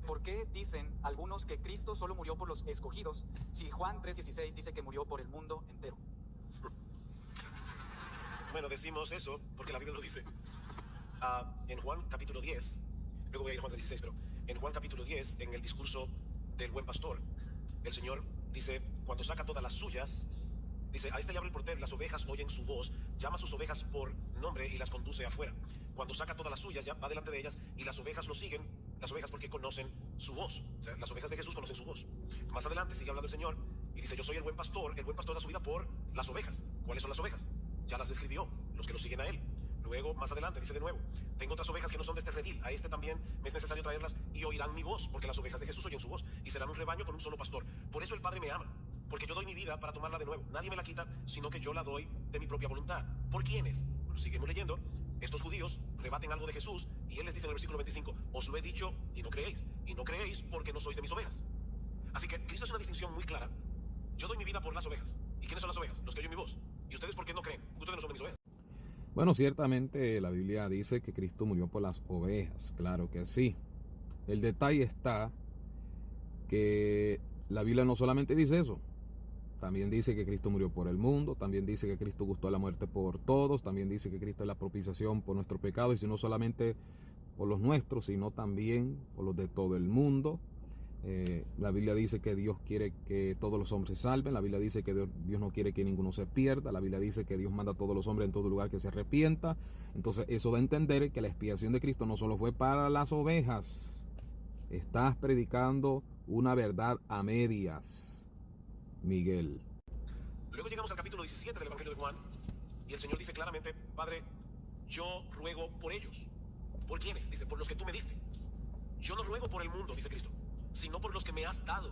¿Por qué dicen algunos que Cristo solo murió por los escogidos si Juan 3:16 dice que murió por el mundo entero? Bueno, decimos eso porque la Biblia lo dice. En Juan capítulo 10, luego voy a ir a Juan 16, pero en Juan capítulo 10, en el discurso del buen pastor, el Señor dice, cuando saca todas las suyas, dice, a este le abre el portero, las ovejas oyen su voz, llama a sus ovejas por nombre y las conduce afuera. Cuando saca todas las suyas, ya va delante de ellas y las ovejas lo siguen, las ovejas porque conocen su voz. O sea, las ovejas de Jesús conocen su voz. Más adelante sigue hablando el Señor y dice, yo soy el buen pastor da su vida por las ovejas. ¿Cuáles son las ovejas? Ya las describió, los que lo siguen a él. Luego, más adelante, dice de nuevo, tengo otras ovejas que no son de este redil, a este también me es necesario traerlas y oirán mi voz, porque las ovejas de Jesús oyen su voz y serán un rebaño con un solo pastor. Por eso el Padre me ama, porque yo doy mi vida para tomarla de nuevo. Nadie me la quita, sino que yo la doy de mi propia voluntad. ¿Por quiénes? Bueno, seguimos leyendo. Estos judíos rebaten algo de Jesús y él les dice en el versículo 25, os lo he dicho y no creéis porque no sois de mis ovejas. Así que Cristo es una distinción muy clara. Yo doy mi vida por las ovejas. ¿Y quiénes son las ovejas? Los que oyen mi voz. ¿Y ustedes por qué no creen? Ustedes no son de mis ovejas. Bueno, ciertamente la Biblia dice que Cristo murió por las ovejas, claro que sí. El detalle está que la Biblia no solamente dice eso, también dice que Cristo murió por el mundo, también dice que Cristo gustó la muerte por todos, también dice que Cristo es la propiciación por nuestro pecado, y si no solamente por los nuestros, sino también por los de todo el mundo. La Biblia dice que Dios quiere que todos los hombres se salven. La Biblia dice que Dios no quiere que ninguno se pierda. La Biblia dice que Dios manda a todos los hombres en todo lugar que se arrepienta. Entonces eso da a entender que la expiación de Cristo no solo fue para las ovejas. Estás predicando una verdad a medias, Miguel. Luego llegamos al capítulo 17 del Evangelio de Juan y el Señor dice claramente, Padre, yo ruego por ellos. ¿Por quiénes? Dice, por los que tú me diste. Yo no ruego por el mundo, dice Cristo, sino por los que me has dado,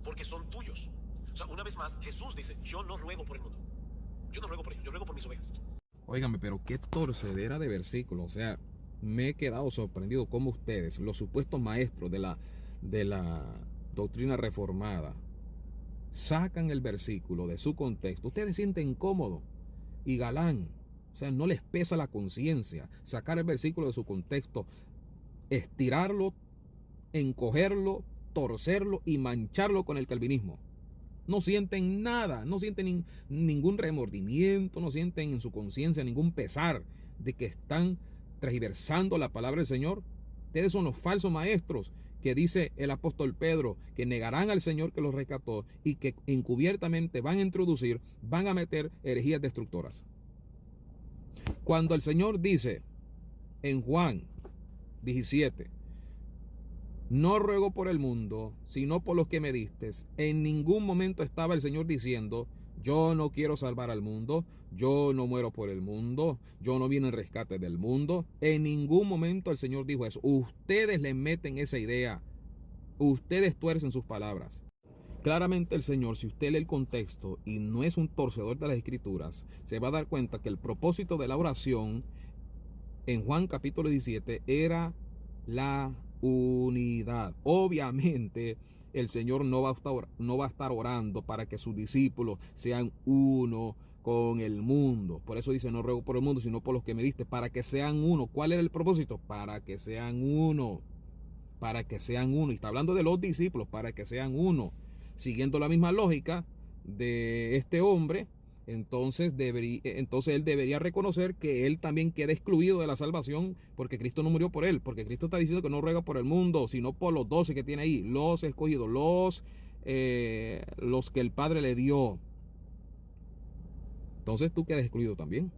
porque son tuyos. O sea, una vez más, Jesús dice, yo no ruego por el mundo. Yo no ruego por ellos, yo ruego por mis ovejas. Óigame, pero qué torcedera de versículos. O sea, me he quedado sorprendido cómo ustedes, los supuestos maestros de la doctrina reformada, sacan el versículo de su contexto. Ustedes se sienten cómodo y galán. O sea, no les pesa la conciencia sacar el versículo de su contexto, estirarlo, encogerlo, torcerlo y mancharlo con el calvinismo. No sienten nada, no sienten ningún remordimiento, no sienten en su conciencia ningún pesar de que están transversando la palabra del Señor. Ustedes son los falsos maestros que dice el apóstol Pedro, que negarán al Señor que los rescató y que encubiertamente van a meter herejías destructoras. Cuando el Señor dice en Juan 17, no ruego por el mundo, sino por los que me diste, en ningún momento estaba el Señor diciendo, yo no quiero salvar al mundo, yo no muero por el mundo, yo no vine en rescate del mundo. En ningún momento el Señor dijo eso. Ustedes le meten esa idea, ustedes tuercen sus palabras. Claramente el Señor, si usted lee el contexto y no es un torcedor de las Escrituras, se va a dar cuenta que el propósito de la oración en Juan capítulo 17 era la unidad. Obviamente el Señor no va a estar orando para que sus discípulos sean uno con el mundo. Por eso dice, no ruego por el mundo, sino por los que me diste, para que sean uno. ¿Cuál era el propósito? Para que sean uno. Para que sean uno. Y está hablando de los discípulos, para que sean uno. Siguiendo la misma lógica de este hombre, entonces él debería reconocer que él también queda excluido de la salvación porque Cristo no murió por él, porque Cristo está diciendo que no ruega por el mundo, sino por los 12 que tiene ahí, los escogidos, los que el Padre le dio. Entonces tú quedas excluido también.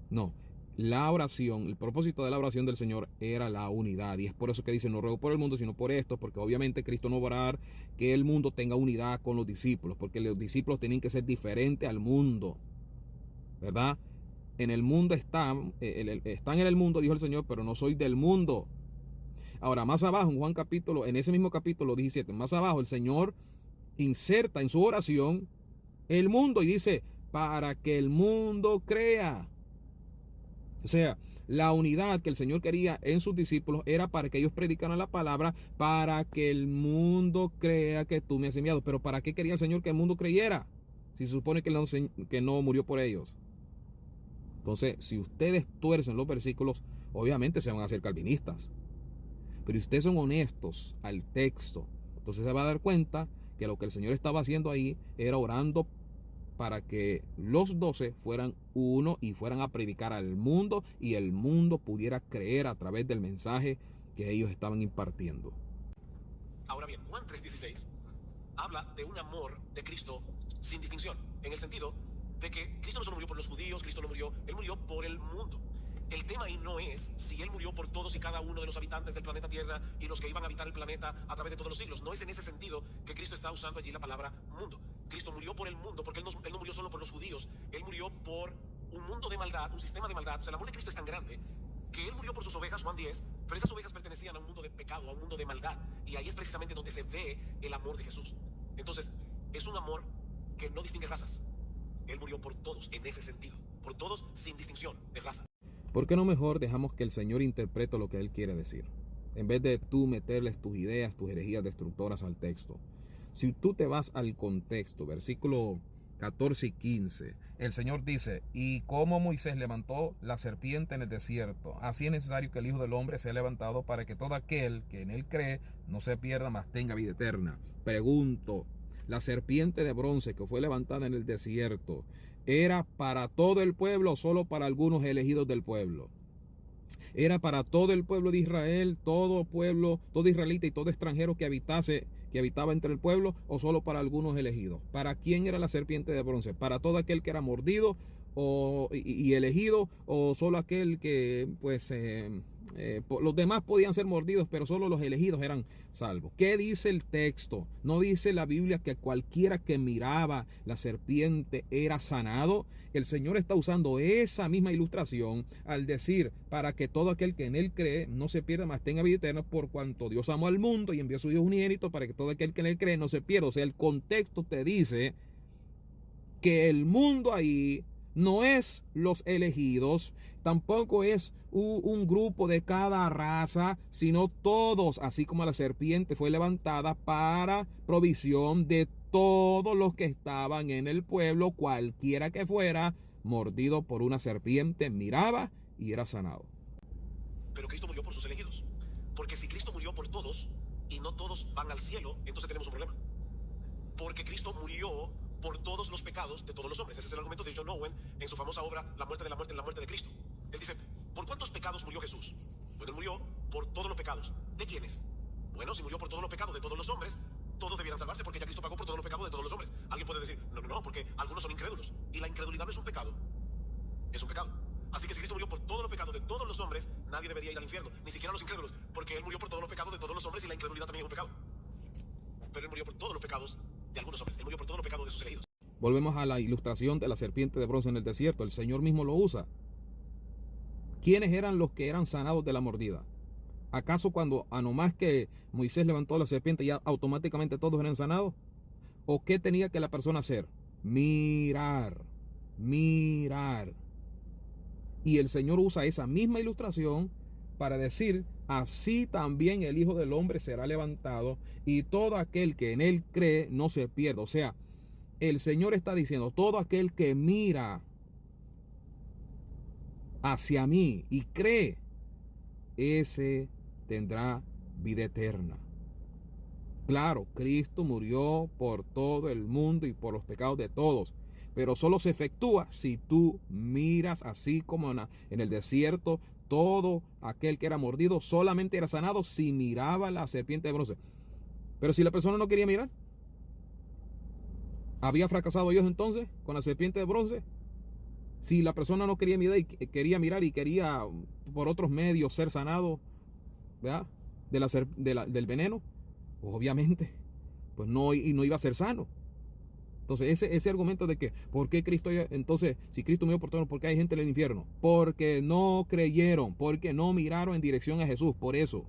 No. La oración, el propósito de la oración del Señor era la unidad, y es por eso que dice, no ruego por el mundo, sino por esto, porque obviamente Cristo no va a orar que el mundo tenga unidad con los discípulos, porque los discípulos tienen que ser diferentes al mundo, ¿verdad? En el mundo están en el mundo, dijo el Señor, pero no soy del mundo. Ahora, más abajo, en ese mismo capítulo 17, más abajo, el Señor inserta en su oración el mundo y dice, para que el mundo crea. O sea, la unidad que el Señor quería en sus discípulos era para que ellos predicaran la palabra, para que el mundo crea que tú me has enviado. Pero ¿para qué quería el Señor que el mundo creyera? Si se supone que no murió por ellos. Entonces, si ustedes tuercen los versículos, obviamente se van a hacer calvinistas. Pero si ustedes son honestos al texto, entonces se va a dar cuenta que lo que el Señor estaba haciendo ahí era orando para que los 12 fueran uno y fueran a predicar al mundo y el mundo pudiera creer a través del mensaje que ellos estaban impartiendo. Ahora bien, Juan 3:16 habla de un amor de Cristo sin distinción, en el sentido de que Cristo no solo murió por los judíos, Cristo no murió, Él murió por el mundo. El tema ahí no es si Él murió por todos y cada uno de los habitantes del planeta Tierra y los que iban a habitar el planeta a través de todos los siglos. No es en ese sentido que Cristo está usando allí la palabra mundo. Cristo murió por el mundo porque Él no murió solo por los judíos. Él murió por un mundo de maldad, un sistema de maldad. O sea, el amor de Cristo es tan grande que Él murió por sus ovejas, Juan 10, pero esas ovejas pertenecían a un mundo de pecado, a un mundo de maldad. Y ahí es precisamente donde se ve el amor de Jesús. Entonces, es un amor que no distingue razas. Él murió por todos en ese sentido, por todos sin distinción de raza. ¿Por qué no mejor dejamos que el Señor interprete lo que Él quiere decir? En vez de tú meterles tus ideas, tus herejías destructoras al texto. Si tú te vas al contexto, versículo 14 y 15, el Señor dice, y como Moisés levantó la serpiente en el desierto, así es necesario que el Hijo del Hombre sea levantado para que todo aquel que en Él cree no se pierda, mas tenga vida eterna. Pregunto, la serpiente de bronce que fue levantada en el desierto, ¿era para todo el pueblo o solo para algunos elegidos del pueblo? ¿Era para todo el pueblo de Israel, todo pueblo, todo israelita y todo extranjero que habitaba entre el pueblo, o solo para algunos elegidos? ¿Para quién era la serpiente de bronce? ¿Para todo aquel que era mordido y elegido, o solo aquel que los demás podían ser mordidos, pero solo los elegidos eran salvos? ¿Qué dice el texto? ¿No dice la Biblia que cualquiera que miraba la serpiente era sanado? El Señor está usando esa misma ilustración al decir, para que todo aquel que en Él cree no se pierda, mas tenga vida eterna, por cuanto Dios amó al mundo y envió a su Hijo unigénito para que todo aquel que en Él cree no se pierda. O sea, el contexto te dice que el mundo ahí no es los elegidos, tampoco es un grupo de cada raza, sino todos, así como la serpiente fue levantada para provisión de todos los que estaban en el pueblo, cualquiera que fuera mordido por una serpiente, miraba y era sanado. Pero Cristo murió por sus elegidos. Porque si Cristo murió por todos y no todos van al cielo, entonces tenemos un problema. Porque Cristo murió por todos los pecados de todos los hombres. Ese es el argumento de John Owen en su famosa obra La muerte de la muerte en la muerte de Cristo. Él dice, ¿por cuántos pecados murió Jesús? Bueno, él murió por todos los pecados. ¿De quiénes? Bueno, si murió por todos los pecados de todos los hombres, todos debieran salvarse porque ya Cristo pagó por todos los pecados de todos los hombres. Alguien puede decir, no, porque algunos son incrédulos. Y la incredulidad no es un pecado. Es un pecado. Así que si Cristo murió por todos los pecados de todos los hombres, nadie debería ir al infierno, ni siquiera los incrédulos, porque Él murió por todos los pecados de todos los hombres y la incredulidad también es un pecado. Pero Él murió por todos los pecados de algunos hombres. Él murió por todos los pecados de sus elegidos. Volvemos a la ilustración de la serpiente de bronce en el desierto. El Señor mismo lo usa. ¿Quiénes eran los que eran sanados de la mordida? ¿Acaso cuando a nomás que Moisés levantó la serpiente ya automáticamente todos eran sanados? ¿O qué tenía que la persona hacer? Mirar. Y el Señor usa esa misma ilustración para decir, así también el Hijo del Hombre será levantado y todo aquel que en Él cree no se pierda. O sea, el Señor está diciendo, todo aquel que mira hacia mí y cree, ese tendrá vida eterna. Claro, Cristo murió por todo el mundo y por los pecados de todos, pero solo se efectúa si tú miras, así como en el desierto, todo aquel que era mordido solamente era sanado si miraba la serpiente de bronce. Pero si la persona no quería mirar, ¿había fracasado Dios entonces con la serpiente de bronce? Si la persona no quería mirar y quería por otros medios ser sanado, ¿verdad?, del veneno, pues obviamente pues no iba a ser sano. Entonces ese argumento de que ¿por qué Cristo? Entonces, si Cristo murió por todos, ¿por qué hay gente en el infierno? Porque no creyeron, porque no miraron en dirección a Jesús, por eso.